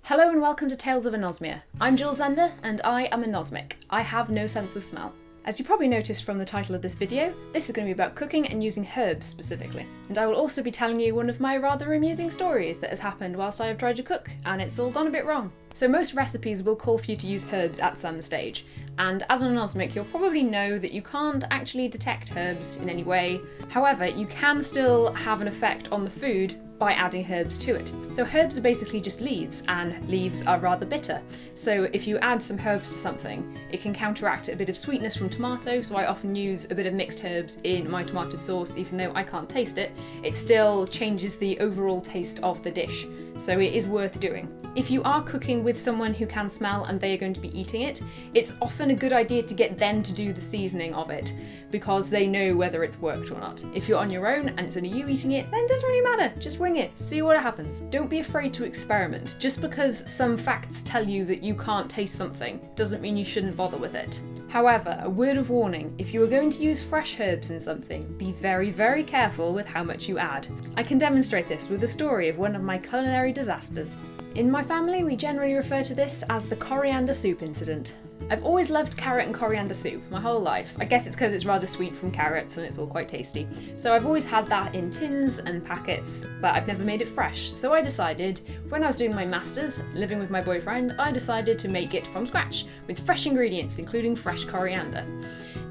Hello and welcome to Tales of Anosmia. I'm Jules Zender and I am anosmic. I have no sense of smell. As you probably noticed from the title of this video, this is going to be about cooking and using herbs specifically. And I will also be telling you one of my rather amusing stories that has happened whilst I have tried to cook, and it's all gone a bit wrong. So most recipes will call for you to use herbs at some stage, and as an anosmic you'll probably know that you can't actually detect herbs in any way. However, you can still have an effect on the food by adding herbs to it. So herbs are basically just leaves, and leaves are rather bitter. So if you add some herbs to something, it can counteract a bit of sweetness from tomato, so I often use a bit of mixed herbs in my tomato sauce. Even though I can't taste it, it still changes the overall taste of the dish. So it is worth doing. If you are cooking with someone who can smell and they are going to be eating it, it's often a good idea to get them to do the seasoning of it, because they know whether it's worked or not. If you're on your own and it's only you eating it, then it doesn't really matter. Just wing it, see what happens. Don't be afraid to experiment. Just because some facts tell you that you can't taste something doesn't mean you shouldn't bother with it. However, a word of warning, if you are going to use fresh herbs in something, be very, very careful with how much you add. I can demonstrate this with the story of one of my culinary disasters. In my family, we generally refer to this as the coriander soup incident. I've always loved carrot and coriander soup my whole life. I guess it's because it's rather sweet from carrots and it's all quite tasty. So I've always had that in tins and packets, but I've never made it fresh. So I decided, when I was doing my masters, living with my boyfriend, I decided to make it from scratch with fresh ingredients, including fresh coriander.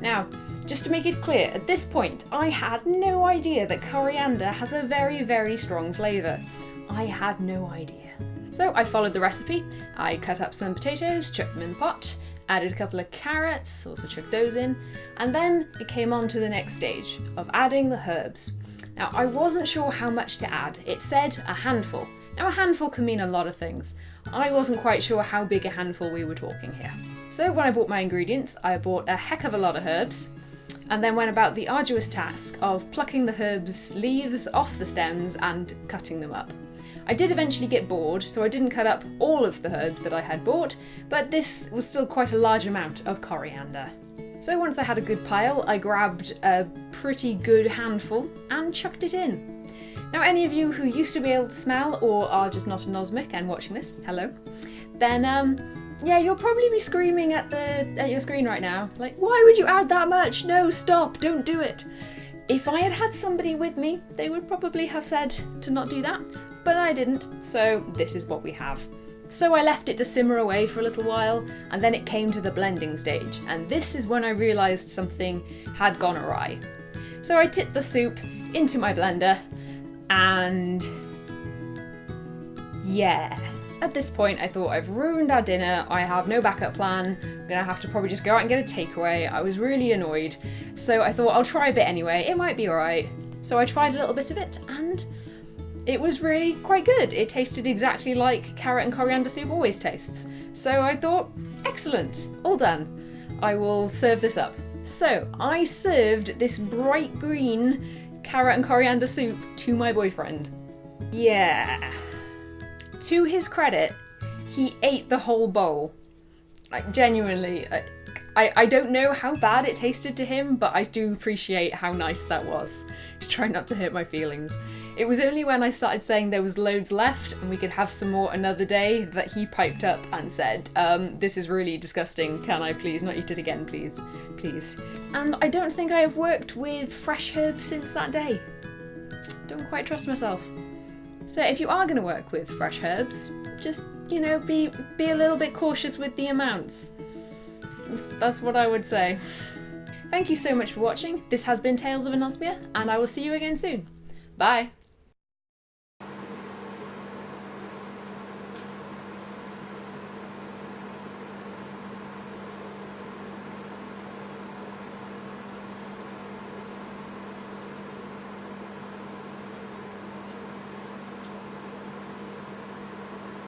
Now, just to make it clear, at this point, I had no idea that coriander has a very, very strong flavour. I had no idea. So I followed the recipe. I cut up some potatoes, chucked them in the pot, added a couple of carrots, also chucked those in, and then it came on to the next stage of adding the herbs. Now, I wasn't sure how much to add. It said a handful. Now, a handful can mean a lot of things. I wasn't quite sure how big a handful we were talking here. So when I bought my ingredients, I bought a heck of a lot of herbs, and then went about the arduous task of plucking the herbs' leaves off the stems and cutting them up. I did eventually get bored, so I didn't cut up all of the herbs that I had bought, but this was still quite a large amount of coriander. So once I had a good pile, I grabbed a pretty good handful and chucked it in. Now, any of you who used to be able to smell or are just not anosmic and watching this, hello, then yeah, you'll probably be screaming at your screen right now, like, why would you add that much? No, stop, don't do it. If I had had somebody with me, they would probably have said to not do that, but I didn't, so this is what we have. So I left it to simmer away for a little while, and then it came to the blending stage, and this is when I realised something had gone awry. So I tipped the soup into my blender, and yeah. At this point I thought, I've ruined our dinner, I have no backup plan, I'm gonna have to probably just go out and get a takeaway. I was really annoyed, so I thought I'll try a bit anyway, it might be alright. So I tried a little bit of it, and it was really quite good. It tasted exactly like carrot and coriander soup always tastes. So I thought, excellent, all done. I will serve this up. So I served this bright green carrot and coriander soup to my boyfriend. Yeah. To his credit, he ate the whole bowl. Like, genuinely, I don't know how bad it tasted to him, but I do appreciate how nice that was. Just try not to hurt my feelings. It was only when I started saying there was loads left and we could have some more another day that he piped up and said, this is really disgusting, can I please not eat it again, please, please. And I don't think I have worked with fresh herbs since that day. Don't quite trust myself. So if you are going to work with fresh herbs, just, you know, be a little bit cautious with the amounts. That's what I would say. Thank you so much for watching. This has been Tales of Anosmia, and I will see you again soon. Bye!